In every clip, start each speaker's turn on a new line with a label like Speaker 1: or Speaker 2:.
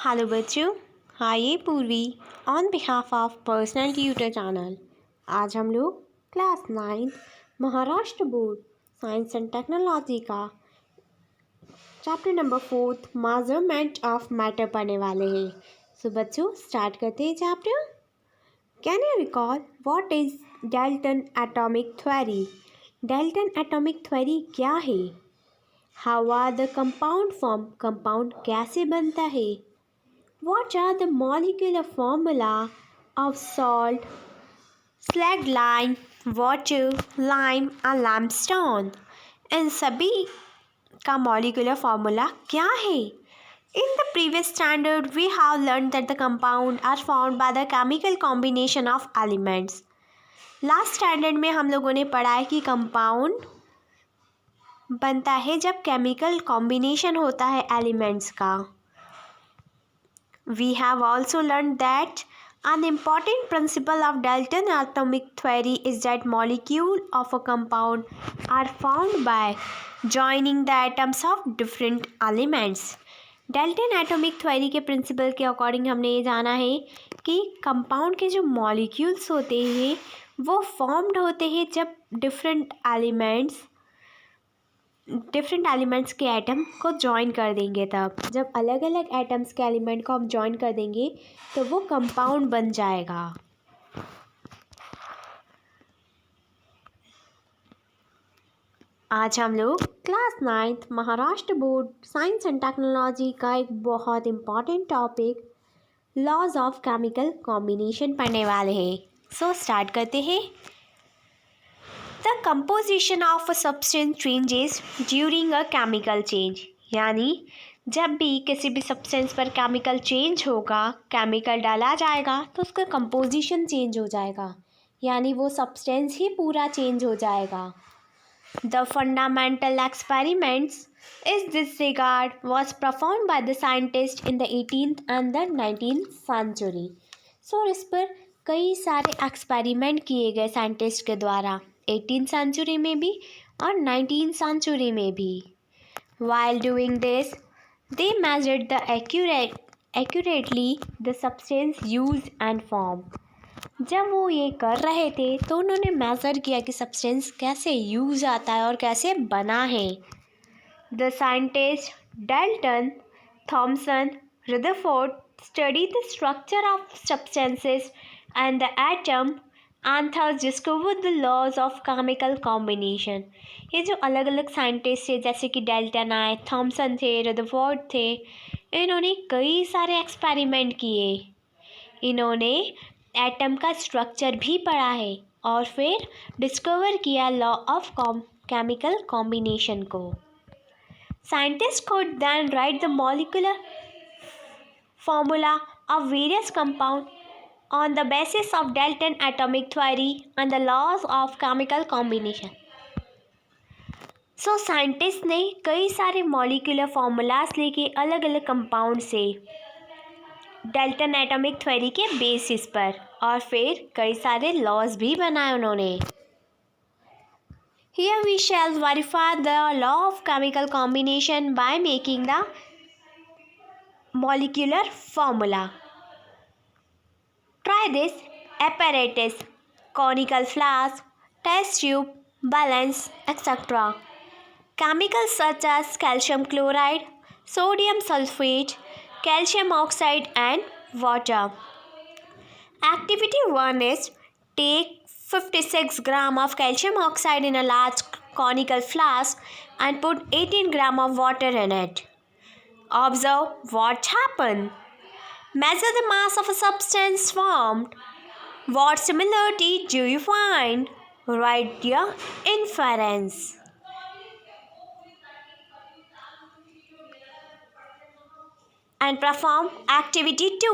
Speaker 1: Hello बच्चों, hi Purvi on behalf of personal tutor channel. आज हम लोग class 9 Maharashtra board science and technology का chapter number 4 measurement of matter पढ़ने वाले हैं। सो बच्चों स्टार्ट करते हैं chapter. Can you recall what is Dalton atomic theory? Dalton atomic theory क्या है? How are the compound form? Compound कैसे बनता है? What are the molecular formula of salt, slag lime, water, lime और limestone? इन सभी का molecular formula क्या है? In the previous standard, we have learned that the compound are formed by the chemical combination of elements. Last standard में हम लोगों ने पढ़ा है कि compound बनता है जब chemical combination होता है elements का. We have also learned that an important principle of Dalton atomic theory is that molecules of a compound are formed by joining the atoms of different elements. Dalton atomic theory के principal के according हमने ये जाना है कि compound के जो molecules होते हैं वो फॉर्म्ड होते हैं जब डिफरेंट एलिमेंट्स के एटम को जॉइन कर देंगे। तब जब अलग अलग एटम्स के एलिमेंट को हम जॉइन कर देंगे तो वो कंपाउंड बन जाएगा। आज हम लोग class 9 Maharashtra board science and technology का एक बहुत important topic laws of chemical combination पढ़ने वाले हैं। सो स्टार्ट करते हैं। The composition of a substance changes during a chemical change. यानी जब भी किसी भी सब्सटेंस पर केमिकल चेंज होगा, केमिकल डाला जाएगा तो उसका कंपोजिशन चेंज हो जाएगा, यानी वो सब्सटेंस ही पूरा चेंज हो जाएगा. The fundamental experiments in this regard was performed by the scientists in the 18th and the 19th century. So इस पर कई सारे एक्सपेरिमेंट किए गए साइंटिस्ट के द्वारा 18th सेंचुरी में भी और 19th सेंचुरी में भी. While doing this, they measured the accurately the substance used and formed. जब वो ये कर रहे थे तो उन्होंने मेज़र किया कि सब्सटेंस कैसे यूज़ आता है और कैसे बना है. The scientists Dalton, Thomson, Rutherford studied the structure of substances and the atom and thus discovered the laws of chemical combination. ये जो अलग अलग साइंटिस्ट थे जैसे कि डेल्टन आए, थॉमसन थे, रदरफोर्ड थे, इन्होंने कई सारे एक्सपेरिमेंट किए. इन्होंने एटम का स्ट्रक्चर भी पढ़ा है और फिर डिस्कवर किया लॉ ऑफ केमिकल कॉम्बिनेशन को. Scientists could then write the molecular formula of various compounds on the basis of Dalton atomic theory and the laws of chemical combination. So scientist ने कई सारे मॉलिक्यूलर फार्मूलाज लेके अलग अलग compound से Dalton atomic theory के basis पर और फिर कई सारे लॉज भी बनाए उन्होंने. Here we shall verify the law of chemical combination by making the molecular formula. Try this apparatus: conical flask, test tube, balance, etc. Chemicals such as calcium chloride, sodium sulfate, calcium oxide and water. Activity 1 is take 56 gram of calcium oxide in a large conical flask and put 18 gram of water in it. Observe what happened. Measure the mass of a substance formed. What similarity do you find? Write your inference. And perform activity 2.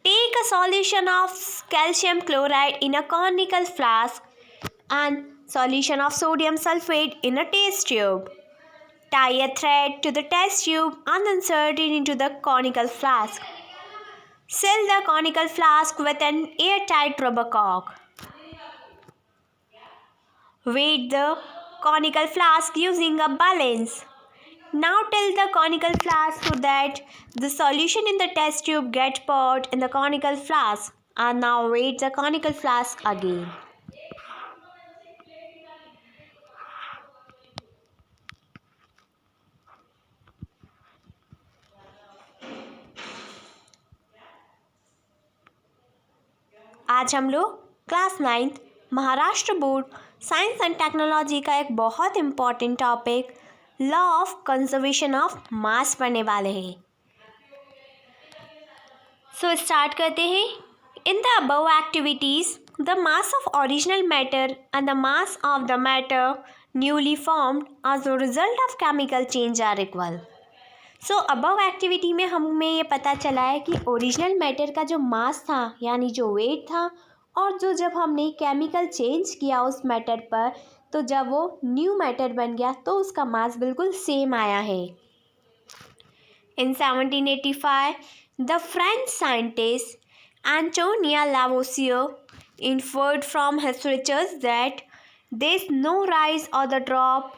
Speaker 1: Take a solution of calcium chloride in a conical flask and solution of sodium sulfate in a test tube. Tie a thread to the test tube and insert it into the conical flask. Seal the conical flask with an airtight rubber cork. Weight the conical flask using a balance. Now till the conical flask so that the solution in the test tube get poured in the conical flask, and now wait the conical flask again. आज हम लोग class 9th Maharashtra board science and technology का एक बहुत important topic law of conservation of mass पढ़ने वाले हैं। So start करते हैं। In the above activities the mass of original matter and the mass of the matter newly formed as a result of chemical change are equal. So above activity में हमें ये पता चला है कि ओरिजिनल मैटर का जो मास था यानी जो वेट था, और जो जब हमने केमिकल चेंज किया उस मैटर पर, तो जब वो न्यू मैटर बन गया तो उसका मास बिल्कुल सेम आया है। In 1785 the French scientist Antonia Lavoisier inferred from his research that there is no rise or the drop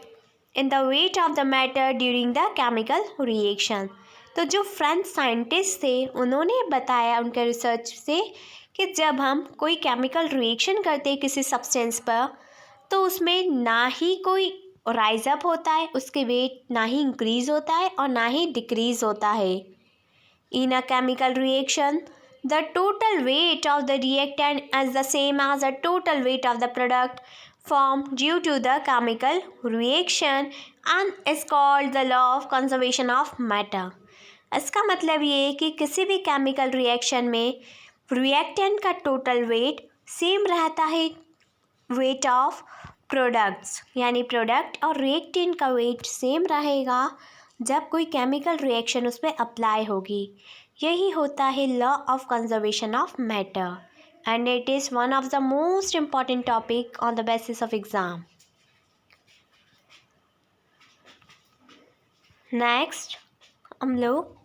Speaker 1: in the weight of the matter during the chemical reaction। तो जो French scientist थे उन्होंने बताया उनके research से कि जब हम कोई केमिकल रिएक्शन करते हैं किसी सब्सटेंस पर, तो उसमें ना ही कोई राइज अप होता है, उसके वेट ना ही इंक्रीज होता है और ना ही डिक्रीज होता है। In a chemical reaction the total weight of the reactant is the same as the total weight of the product formed due to the chemical reaction and is called the law of conservation of matter। इसका मतलब ये है कि किसी भी chemical reaction में reactant का total weight same रहता है वेट ऑफ प्रोडक्ट्स, यानी प्रोडक्ट और रिएक्टेंट का वेट सेम रहेगा जब कोई केमिकल रिएक्शन उस पर अप्लाई होगी। यही होता है law of conservation of matter, and it is one of the most important topic on the basis of exam. Next हम लोग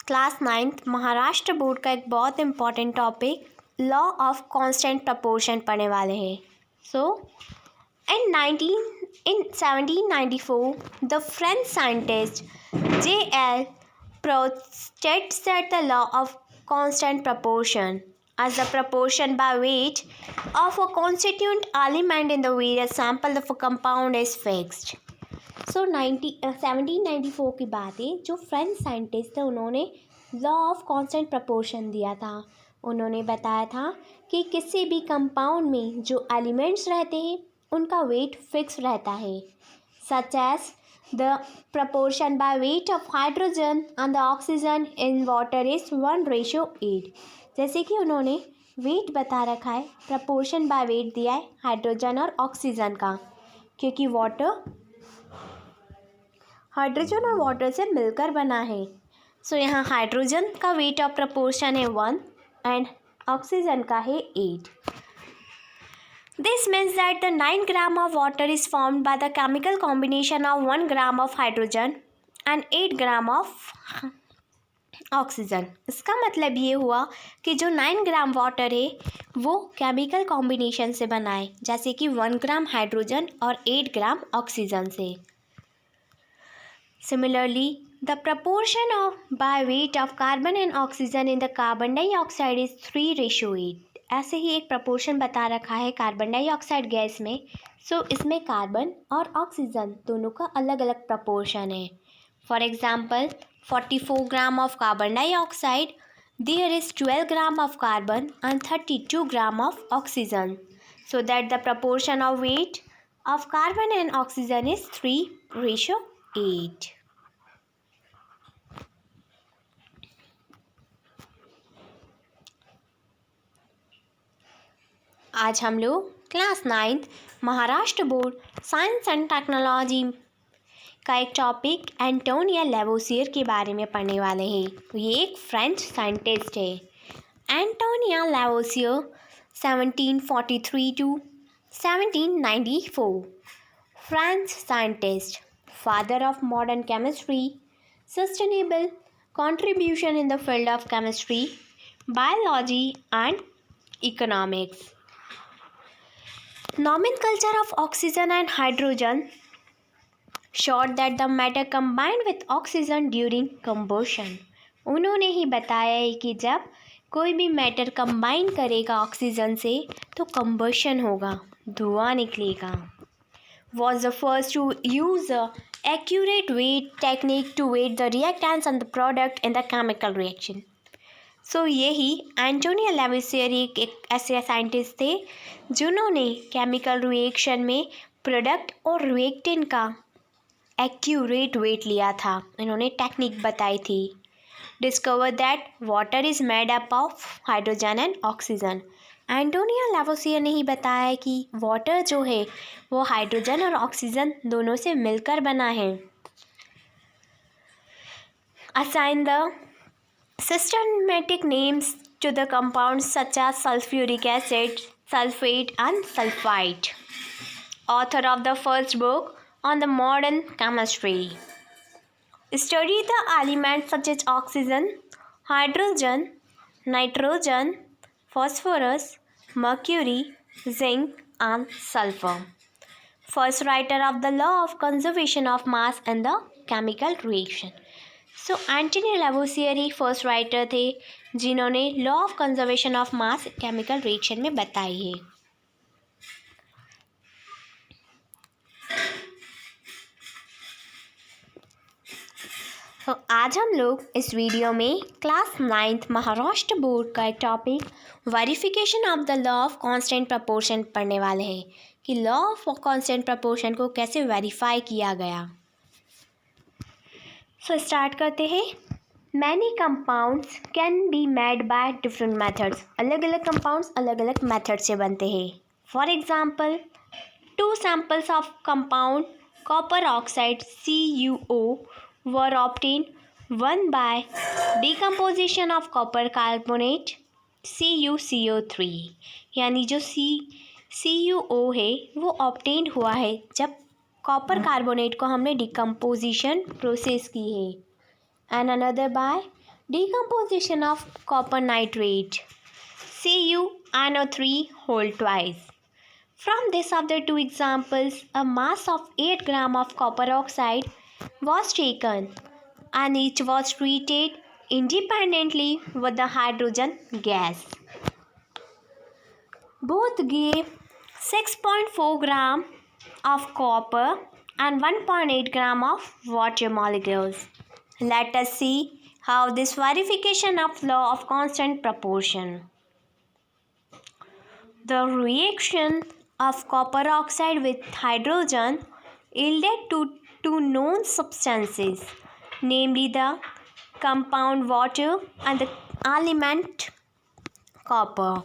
Speaker 1: क्लास 9th महाराष्ट्र बोर्ड का एक बहुत important topic law of constant proportion पढ़ने वाले हैं। सो in 1794 the French scientist J.L. Proust set the law of constant proportion as the proportion by weight of a constituent element in the various sample of a compound is fixed। सो 1794 की बात है, जो French scientist थे उन्होंने law of constant proportion दिया था। उन्होंने बताया था कि किसी भी कंपाउंड में जो एलिमेंट्स रहते हैं उनका वेट फिक्स रहता है, such as the proportion by weight of hydrogen and the oxygen in water is 1:8। जैसे कि उन्होंने वेट बता रखा है, प्रपोर्शन बाय वेट दिया है हाइड्रोजन और ऑक्सीजन का, क्योंकि हाइड्रोजन और वाटर से मिलकर बना है। सो यहाँ हाइड्रोजन का वेट ऑफ प्रपोर्शन है 1 एंड ऑक्सीजन का है 8। This means that the 9 gram of water is formed by the chemical combination of 1 gram of hydrogen and 8 gram of oxygen। इसका मतलब ये हुआ कि जो 9 ग्राम वाटर है वो केमिकल कॉम्बिनेशन से बना है, जैसे कि 1 ग्राम हाइड्रोजन और 8 ग्राम ऑक्सीजन से। Similarly, the proportion of by weight of carbon and oxygen in the carbon dioxide is 3:8। ऐसे ही एक प्रपोर्शन बता रखा है कार्बन डाइऑक्साइड गैस में। सो इसमें कार्बन और ऑक्सीजन दोनों का अलग अलग प्रपोर्शन है। For example 44 gram of carbon dioxide, there is 12 gram of carbon and 32 gram of oxygen, so that the proportion of weight of carbon and oxygen is 3:8। आज हम लोग class 9th Maharashtra board science and technology का एक topic Antonia लावोसियर के बारे में पढ़ने वाले हैं। ये एक फ्रेंच साइंटिस्ट है। Antonia Lavoisier 1743 to 1794, French scientist, father of modern chemistry, sustainable contribution in the field of chemistry, biology and economics। Nomenclature of oxygen and hydrogen showed that the matter combined with oxygen during combustion. उन्होंने ही बताया है कि जब कोई भी matter combine करेगा oxygen से तो कंबशन होगा, धुआं निकलेगा. Was the first to use a accurate weight technique to weight the reactants and the product in the chemical reaction. So यही एंटोनियो लेवोसियर एक ऐसे साइंटिस्ट थे जिन्होंने केमिकल रिएक्शन में प्रोडक्ट और रिएक्टेंट का एक्यूरेट वेट लिया था. इन्होंने टेक्निक बताई थी. Discover that water is made up of hydrogen and oxygen. Antonio Lavoisier ने ही बताया है कि वाटर जो है वो हाइड्रोजन और ऑक्सीजन दोनों से मिलकर बना है. Assign the systematic names to the compounds such as sulfuric acid, sulfate and sulfite. Author of the first book on the modern chemistry. Study the elements such as oxygen, hydrogen, nitrogen, phosphorus, mercury, zinc and sulfur. First writer of the law of conservation of mass in the chemical reaction. So Antonio Lavoisier ही first writer थे जिन्होंने law of conservation of mass chemical reaction में बताई है. तो आज हम लोग इस वीडियो में क्लास 9th महाराष्ट्र बोर्ड का एक topic verification of the law of constant proportion पढ़ने वाले हैं कि लॉ ऑफ कांस्टेंट प्रपोर्शन को कैसे वेरीफाई किया गया. सो स्टार्ट करते हैं. Many compounds can be made by different methods. अलग अलग कंपाउंड्स अलग अलग मेथड से बनते हैं. For example 2 samples of compound copper oxide CuO were obtain, one by decomposition of copper carbonate CuCO3. यानी जो CuO है वो ऑब्टेन हुआ है जब कॉपर कार्बोनेट को हमने डिकम्पोजिशन प्रोसेस की है. And another by decomposition of copper nitrate CuNO3 whole twice. From this of the 2 examples, a mass of 8 gram of copper oxide was taken and each was treated independently with the hydrogen gas. Both gave 6.4 gram of copper and 1.8 gram of water molecules. Let us see how this verification of law of constant proportion. The reaction of copper oxide with hydrogen yielded to 2 known substances, namely the compound water and the element copper.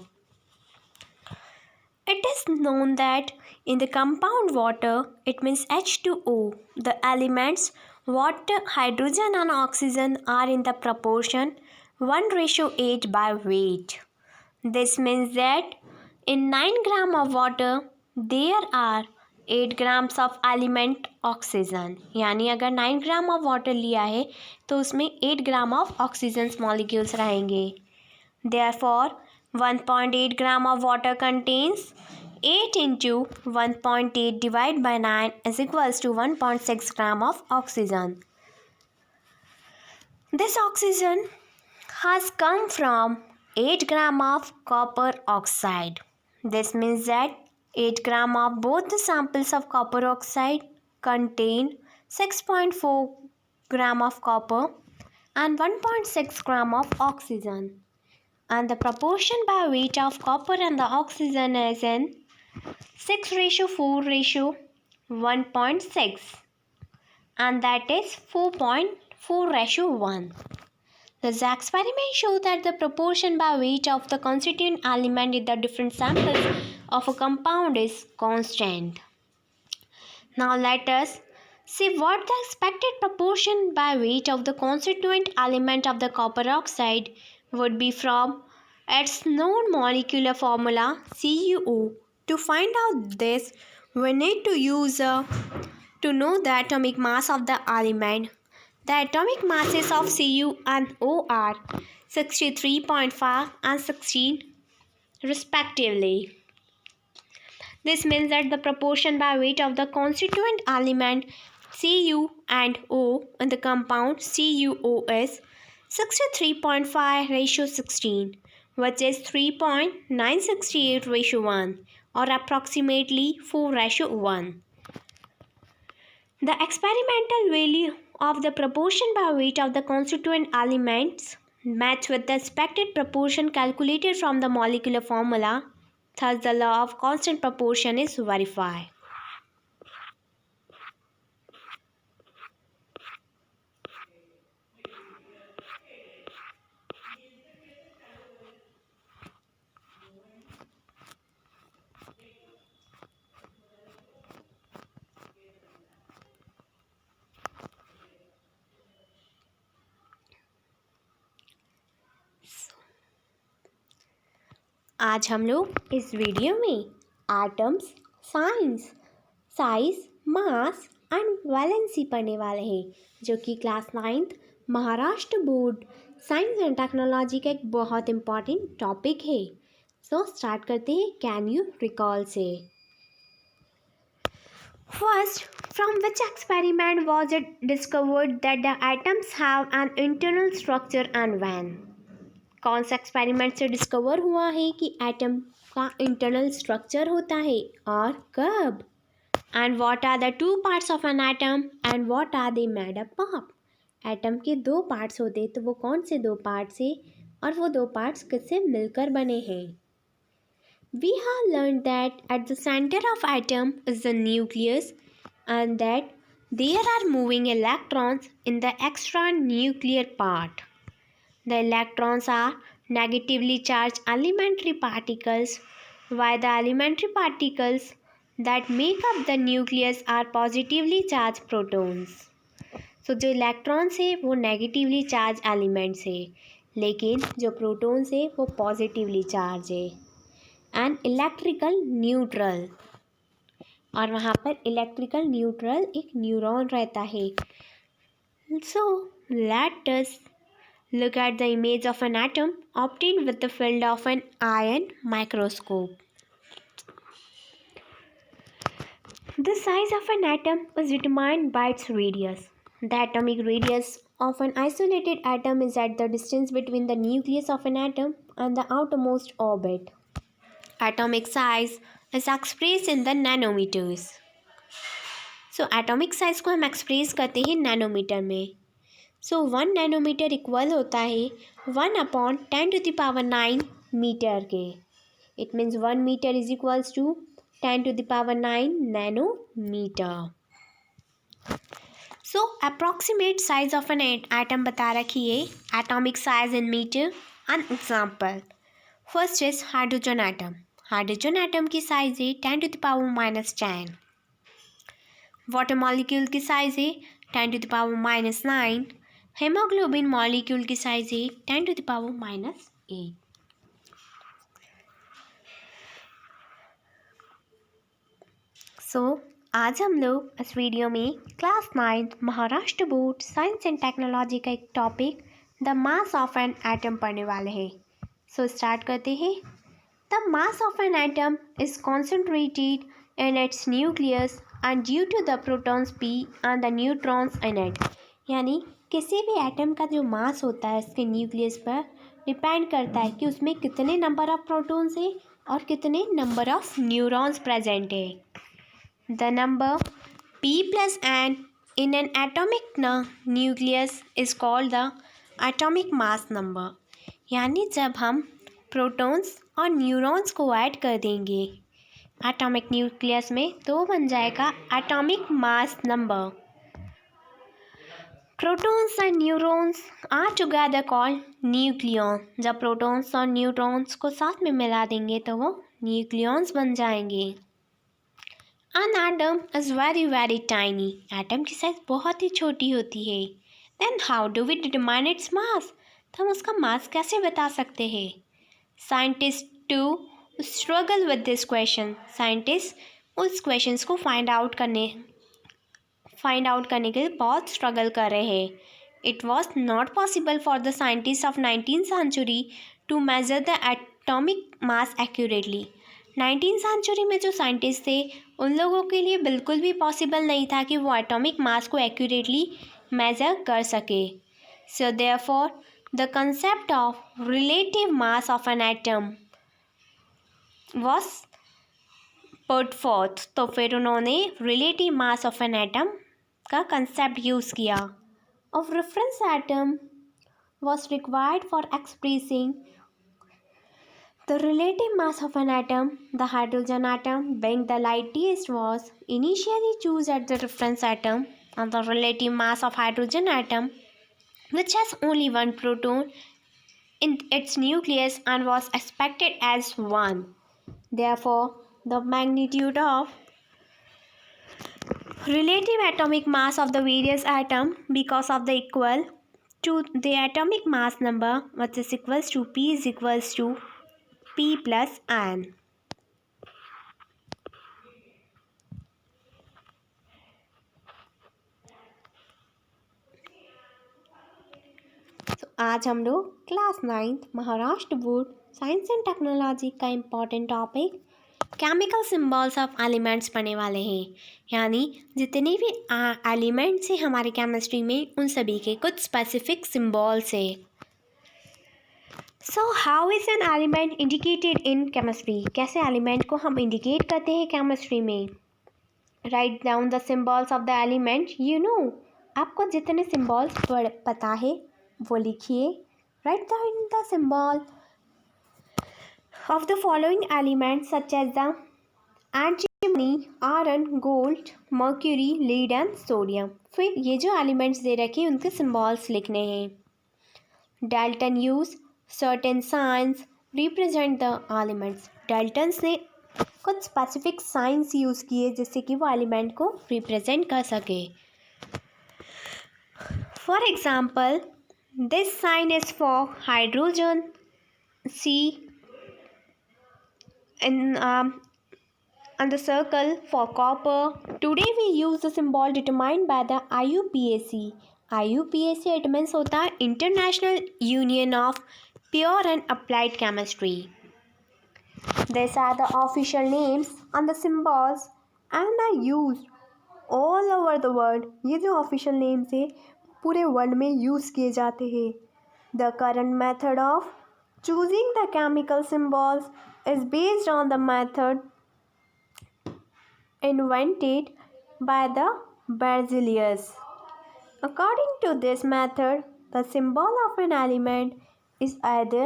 Speaker 1: It is known that in the compound water, it means H2O, the elements water, hydrogen and oxygen are in the proportion 1:8 by weight. This means that in 9 gram of water, there are 8 grams of element oxygen. यानी अगर 9 gram of water लिया है तो उसमें 8 ग्राम of oxygen molecules रहेंगे. Therefore, 1.8 gram of water contains 8 into 1.8 divided by 9 is equals to 1.6 gram of oxygen. This oxygen has come from 8 gram of copper oxide. This means that 8 gram of both the samples of copper oxide contain 6.4 gram of copper and 1.6 gram of oxygen. And the proportion by weight of copper and the oxygen is in 6:4:1.6, and that is 4.4:1. This experiment shows that the proportion by weight of the constituent element in the different samples of a compound is constant. Now let us see what the expected proportion by weight of the constituent element of the copper oxide would be from its known molecular formula CuO. To find out this, we need to know the atomic mass of the element. The atomic masses of Cu and O are 63.5 and 16 respectively. This means that the proportion by weight of the constituent element Cu and O in the compound CuOS 63.5:16, which is 3.968:1 or approximately 4:1. The experimental value of the proportion by weight of the constituent elements match with the expected proportion calculated from the molecular formula. Thus, the law of constant proportion is verified. आज हम लोग इस video में atoms, size, mass and valency पढ़ने वाले हैं, जो कि class 9th Maharashtra board science and technology का एक बहुत इम्पॉर्टेंट टॉपिक है. सो स्टार्ट करते हैं. कैन यू रिकॉल से. First, from which experiment was it discovered that the atoms have an internal structure and when. कौन सा एक्सपेरिमेंट से डिस्कवर हुआ है कि एटम का इंटरनल स्ट्रक्चर होता है और कब. And what are the two parts of an atom and what are they made up of. Atom के दो पार्ट्स होते तो वो कौन से दो पार्ट्स है और वो दो पार्ट्स किससे मिलकर बने हैं. We have learned that at the center of atom is the nucleus and that there are moving electrons in the extranuclear part. The electrons are negatively charged elementary particles, while the elementary particles that make up the nucleus are positively charged protons. So जो electrons है वो negatively charged elements है, लेकिन जो protons है वो positively charged है. And electrical neutral, और वहाँ पर इलेक्ट्रिकल न्यूट्रल एक न्यूरॉन रहता है. So let us look at the image of an atom obtained with the field of an ion microscope. The size of an atom is determined by its radius. The atomic radius of an isolated atom is at the distance between the nucleus of an atom and the outermost orbit. Atomic size is expressed in the nanometers. So atomic size को हम express करते हैं nanometre में. So 1 nanometre equal होता है 1/10⁹ metre के. It means 1 meter is equals to 10⁹ nanometre. So approximate size of an atom बता रखी है. Atomic size in meter. An example. First is hydrogen atom. Hydrogen atom की साइज है 10⁻⁻10. Water molecule की size है 10⁻⁹. हेमोग्लोबिन मॉलिक्यूल की size है 10⁻⁸. सो आज हम लोग इस वीडियो में class 9th Maharashtra board science and technology का एक topic the mass of an atom पढ़ने वाले हैं. सो स्टार्ट करते हैं. The mass of an atom is concentrated in its nucleus and due to the protons P and the neutrons in it. यानी किसी भी एटम का जो मास होता है इसके न्यूक्लियस पर डिपेंड करता है कि उसमें कितने नंबर ऑफ प्रोटॉन्स है और कितने नंबर ऑफ न्यूरॉन्स प्रेजेंट है. The number P + n in an atomic nucleus is called the atomic mass number. यानी जब हम प्रोटॉन्स और न्यूरॉन्स को ऐड कर देंगे एटॉमिक न्यूक्लियस में तो बन जाएगा atomic mass number. Protons and neurons are together called nucleon. जब प्रोटॉन्स और न्यूट्रॉन्स को साथ में मिला देंगे तो वो न्यूक्लियॉन्स बन जाएंगे. An atom is very very tiny. Atom की साइज बहुत ही छोटी होती है. Then how do we determine its mass. तो हम उसका मास कैसे बता सकते हैं. Scientist too struggle with this question. Scientist उस क्वेश्चंस को फाइंड आउट करने के लिए बहुत स्ट्रगल कर रहे हैं. It was not possible for the scientist of 19th century to measure the atomic mass accurately. 19 century में जो साइंटिस्ट थे उन लोगों के लिए बिल्कुल भी पॉसिबल नहीं था कि वो एटॉमिक मास को एक्यूरेटली मेज़र कर सके। So therefore the concept of relative mass of an atom was put fourth. तो फिर उन्होंने relative mass of an atom का कंसेप्ट यूज़ किया। Of reference atom was required for expressing the relative mass of an atom. The hydrogen atom, being the lightest, was initially chosen as the reference atom, and the relative mass of hydrogen atom, which has only one proton in its nucleus and was expected as 1. Therefore, the magnitude of relative atomic mass of the various atoms, because of the equal to the atomic mass number, which is equals to P is equals to P plus n. तो आज हम लोग class 9 Maharashtra board science and technology का important topic chemical symbols of elements पढ़ने वाले हैं। यानी जितने भी एलिमेंट्स हैं हमारे केमिस्ट्री में उन सभी के कुछ स्पेसिफिक सिंबल्स है। So how is an element indicated in chemistry? कैसे एलिमेंट को हम इंडिकेट करते हैं केमिस्ट्री में? Write down the symbols of the element. You know, आपको जितने सिंबल्स पता है वो लिखिए। Write down the symbol of the following elements such as the antimony, iron, gold, mercury, lead and sodium. फिर ये जो एलिमेंट्स दे रखे हैं उनके सिंबल्स लिखने हैं। Dalton use certain signs represent the elements. Dalton's ने कुछ स्पेसिफिक साइंस यूज़ किए जिससे कि वो एलिमेंट को रिप्रेजेंट कर सके। For example, this sign is for hydrogen, C and the circle for copper. Today we use the symbol determined by the IUPAC. IUPAC it means होता है International Union of Pure and Applied Chemistry. These are the official names and the symbols and are used all over the world. ये जो official names है पूरे world में use किए जाते हैं। The current method of choosing the chemical symbols is based on the method invented by the Berzelius. According to this method, the symbol of an element is either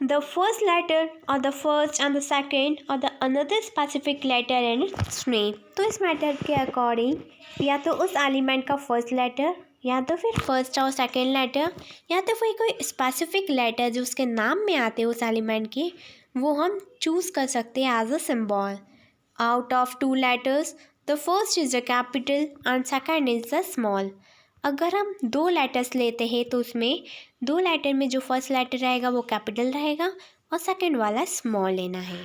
Speaker 1: the first letter or the first and the second or the another specific letter in its name. तो इस method के according या तो उस element का first letter या तो फिर फर्स्ट और सेकेंड लेटर या तो फिर कोई स्पेसिफिक लेटर जो उसके नाम में आते हैं उस एलिमेंट के वो हम चूज़ कर सकते हैं as a symbol. Out of 2 letters the first is the capital and second is the small. अगर हम 2 लेटर्स लेते हैं तो उसमें 2 लेटर में जो फर्स्ट लेटर रहेगा वो कैपिटल रहेगा और सेकेंड वाला स्मॉल लेना है।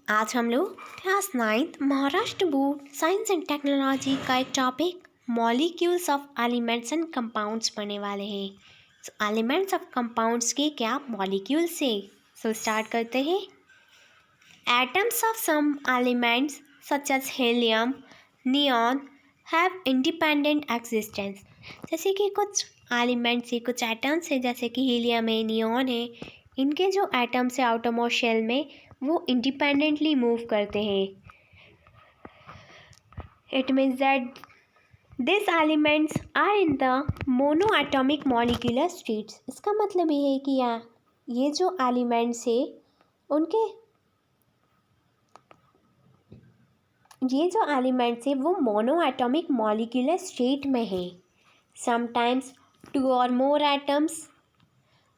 Speaker 1: आज हम लोग class 9 Maharashtra board science and technology का एक topic molecules of elements and compounds पढ़ने वाले हैं। एलिमेंट्स ऑफ कंपाउंड्स के क्या मॉलिक्यूल्स है। स्टार्ट करते हैं। Atoms of some elements such as helium, neon have independent existence. जैसे कि कुछ एलिमेंट्स है, कुछ एटम्स है जैसे कि हीलियम है, नियॉन है, इनके जो एटम्स है आउटरमोस्ट शेल में वो इंडिपेंडेंटली मूव करते हैं। It means that this elements are in the mono atomic molecular states. इसका मतलब ये है कि ये जो एलिमेंट्स है उनके ये जो एलिमेंट्स है वो मोनो एटॉमिक मॉलिक्यूलर स्टेट में है। समटाइम्स 2 और more atoms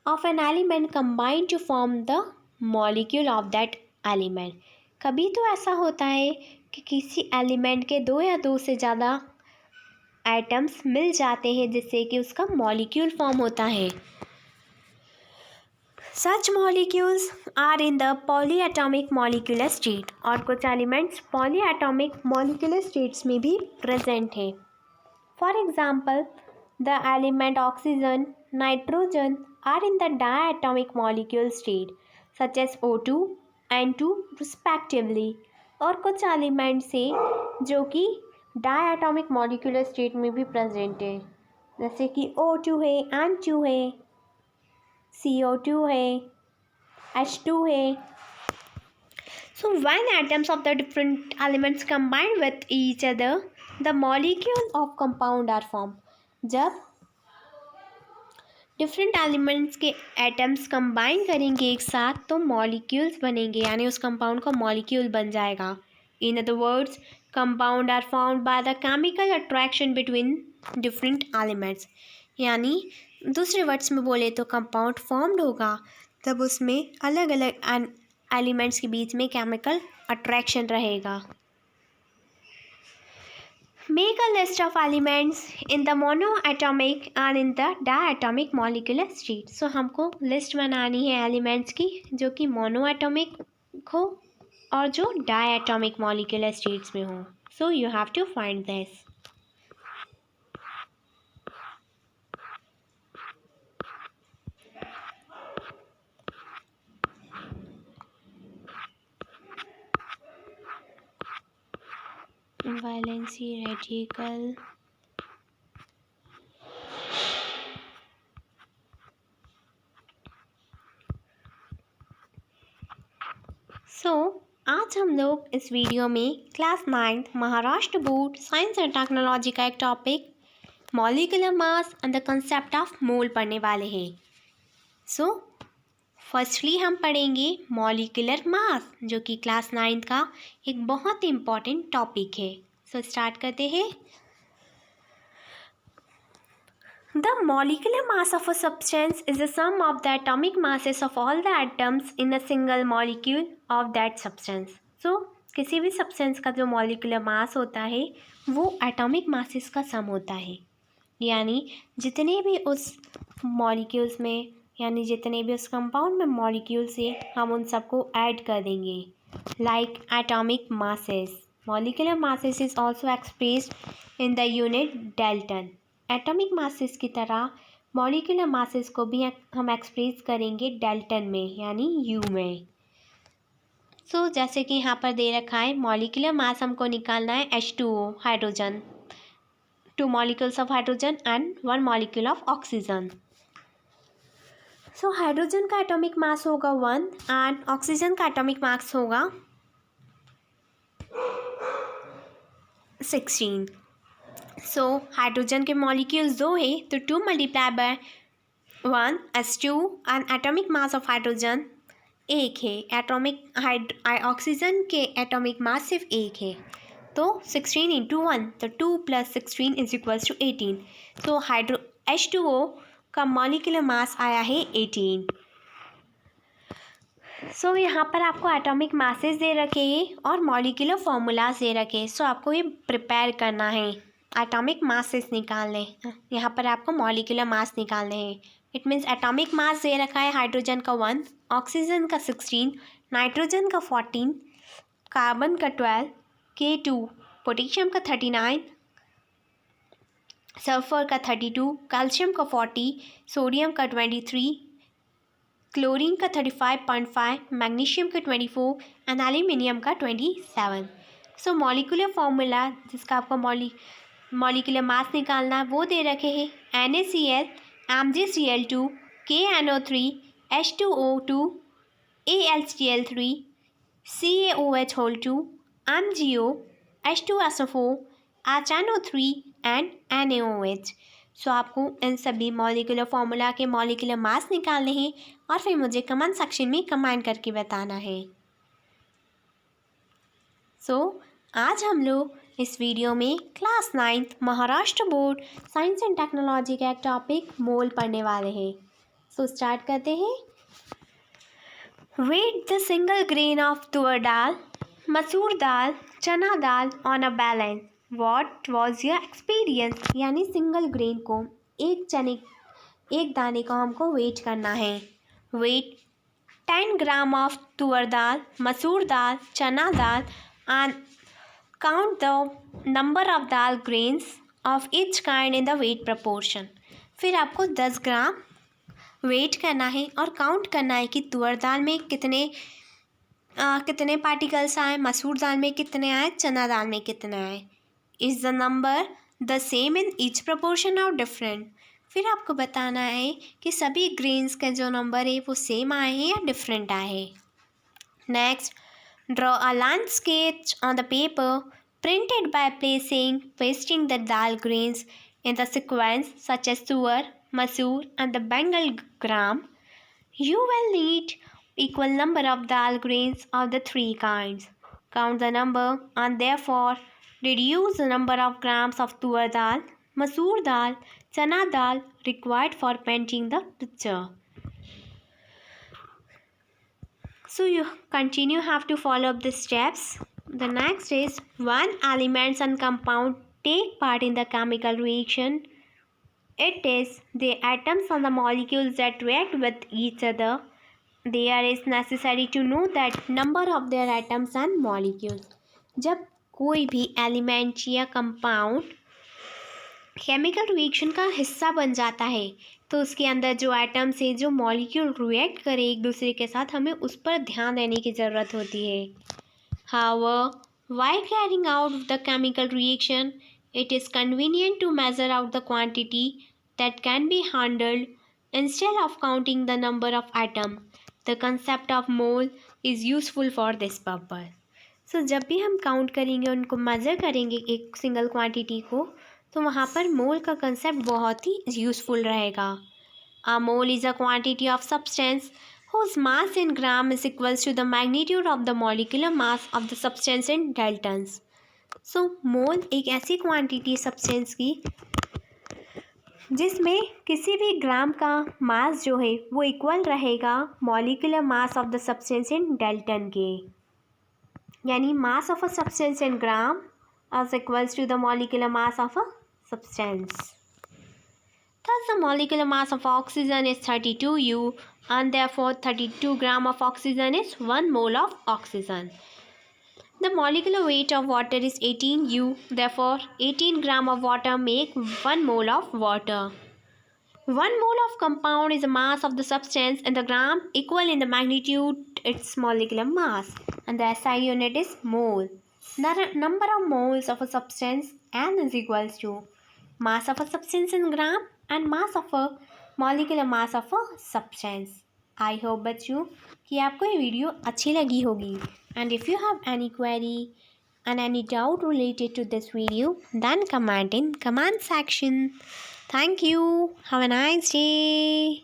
Speaker 1: of an element combine to form the molecule of that element. कभी तो ऐसा होता है कि किसी एलिमेंट के 2 या 2 से ज़्यादा एटम्स मिल जाते हैं जिससे कि उसका मॉलिक्यूल फॉर्म होता है। Such molecules are in the polyatomic molecular state. और कुछ एलिमेंट्स पॉलीएटॉमिक मॉलिक्यूलर स्टेट्स में भी प्रेजेंट हैं। For example, the element oxygen, nitrogen are in the diatomic molecule state, such as O2 and N2 respectively. और कुछ elements हैं जो कि डायटॉमिक मॉलिक्यूलर स्टेट में भी प्रेजेंट है, जैसे कि O2 है, N2 है, CO2 है, H2 है. So when atoms of the different elements combine with each other, the molecule of compound are formed. जब डिफरेंट एलिमेंट्स के एटम्स कंबाइन करेंगे एक साथ तो मॉलिक्यूल्स बनेंगे, यानी उस कंपाउंड का मॉलिक्यूल बन जाएगा. In other words, compound are formed by the chemical attraction between different elements. यानी दूसरे वर्ड्स में बोले तो कंपाउंड फॉर्म्ड होगा तब उसमें अलग अलग एलिमेंट्स के बीच में केमिकल अट्रैक्शन रहेगा. Make a list of elements in the monoatomic and in the diatomic molecular state. So हमको लिस्ट बनानी है एलिमेंट्स की जो कि मोनोएटॉमिक हो और जो डायटॉमिक मॉलिक्यूलर स्टेट्स में हो. So you have to find this. Valency radical, आज हम लोग इस वीडियो में class 9 Maharashtra board science and technology का एक topic molecular mass and the concept of mole पढ़ने वाले हैं. फर्स्टली हम पढ़ेंगे मॉलिक्यूलर मास जो कि क्लास 9 का एक बहुत ही इम्पॉर्टेंट टॉपिक है. स्टार्ट करते हैं. The molecular mass of a substance is the sum of the atomic masses of all the atoms in a single molecule of that substance. किसी भी सब्सटेंस का जो मॉलिक्यूलर मास होता है वो एटॉमिक मासेस का सम होता है. यानी जितने भी उस मॉलिक्यूल्स में, यानी जितने भी उस कंपाउंड में मॉलिक्यूल्स है हम उन सबको ऐड कर देंगे. Like atomic masses. Molecular masses is also expressed in the unit Dalton. Atomic masses की तरह मॉलिक्यूलर मासेस को भी हम एक्सप्रेस करेंगे डाल्टन में, यानी यू में. जैसे कि यहाँ पर दे रखा है मॉलिक्यूलर मास हमको निकालना है H2O hydrogen, 2 molecules of hydrogen and 1 molecule of oxygen. Hydrogen का एटॉमिक मास होगा 1 एंड ऑक्सीजन का एटॉमिक मास होगा 16. हाइड्रोजन के मॉलिक्यूल्स 2 है तो 2 multiply by 1 H2 and atomic mass of hydrogen 1 है. ऑक्सीजन के एटॉमिक मास सिर्फ 1 है तो 16 इंटू 1 तो 2 + 16 इज इक्वल्स टू 18. H2O का मॉलिक्यूलर मास आया है 18. यहाँ पर आपको एटॉमिक मासेस दे रखे हैं और मॉलिक्यूलर फॉर्मूलाज दे रखे हैं. आपको ये प्रिपेयर करना है, एटॉमिक मासेस निकालने. यहाँ पर आपको मॉलिक्यूलर मास निकालने हैं. इट मीन्स एटॉमिक मास दे रखा है हाइड्रोजन का 1, ऑक्सीजन का 16, नाइट्रोजन का 14, कार्बन का 12, K2, पोटेशियम का 39, सल्फर का 32, कैल्शियम का 40, सोडियम का 23, क्लोरीन का 35.5, मैग्नीशियम का 24 एंड एल्यूमिनियम का 27. मॉलिक्यूलर फॉर्मूला जिसका आपको मॉलिक्यूलर मास निकालना है वो दे रखे हैं NaCl, MgCl2, KNO3, H2O2, AlCl3, CaOH2, MgO, H2SO4, HNO3 and NaOH. आपको इन सभी मॉलिक्यूलर फॉर्मूला के मॉलिक्यूलर मास निकालने हैं और फिर मुझे कमेंट सेक्शन में कमेंट करके बताना है. आज हम लोग इस वीडियो में class 9 Maharashtra board science and technology का एक टॉपिक मोल पढ़ने वाले हैं. स्टार्ट करते हैं. Weight the single grain of toor dal, masoor dal, chana dal on a balance. What was your experience. यानी सिंगल ग्रेन को, एक दाने को हमको वेट करना है. Wait 10 gram of toor dal, masoor dal, chana dal and count the number of dal grains of each kind in the weight proportion. फिर आपको 10 ग्राम वेट करना है और काउंट करना है कि तुअर दाल में कितने पार्टिकल्स आए, मसूर दाल में कितने आए, चना दाल में कितने आए. Is the number the same in each proportion और डिफरेंट. फिर आपको बताना है कि सभी ग्रेन्स का जो नंबर है वो सेम आए हैं या डिफरेंट आए हैं. Next, draw a line sketch on the paper printed by pasting the dal grains in the sequence such as tuar, masoor and the bengal gram. You will need equal number of dal grains of the three kinds. Count the number and therefore reduce the number of grams of tuar dal, masoor dal, chana dal required for painting the picture. So you have to follow up the steps. The next is when elements and compound take part in the chemical reaction. It is the atoms and the molecules that react with each other. There is necessary to know that number of their atoms and molecules. जब कोई भी element या compound chemical reaction का हिस्सा बन जाता है तो उसके अंदर जो एटम्स है, जो मॉलिक्यूल रिएक्ट करे एक दूसरे के साथ, हमें उस पर ध्यान देने की ज़रूरत होती है. However, while carrying out the chemical reaction, it is convenient to measure out the quantity that can be handled instead of counting the number of atoms. The concept of mole is useful for this purpose. So जब भी हम count करेंगे, उनको measure करेंगे एक single quantity को, तो वहाँ पर मोल का कंसेप्ट बहुत ही यूज़फुल रहेगा. A mole is a quantity of substance whose mass in gram is equals to the magnitude of the molecular mass of the substance in daltons. So मोल एक ऐसी क्वांटिटी सब्सटेंस की जिसमें किसी भी ग्राम का मास जो है वो इक्वल रहेगा molecular mass of the substance in Dalton के. यानी mass of a substance in gram is equals to the molecular mass of a substance. Thus the molecular mass of oxygen is 32 U and therefore 32 gram of oxygen is 1 mole of oxygen. The molecular weight of water is 18 U, therefore 18 gram of water make 1 mole of water. 1 mole of compound is the mass of the substance in the gram equal in the magnitude its molecular mass, and the SI unit is mole. The number of moles of a substance N is equals to mass of a substance in gram and mass of a molecular mass of a substance. I hope बच्चों कि आपको ये video अच्छी लगी होगी. And if you have any query and any doubt related to this video, then comment in comment section. Thank you. Have a nice day.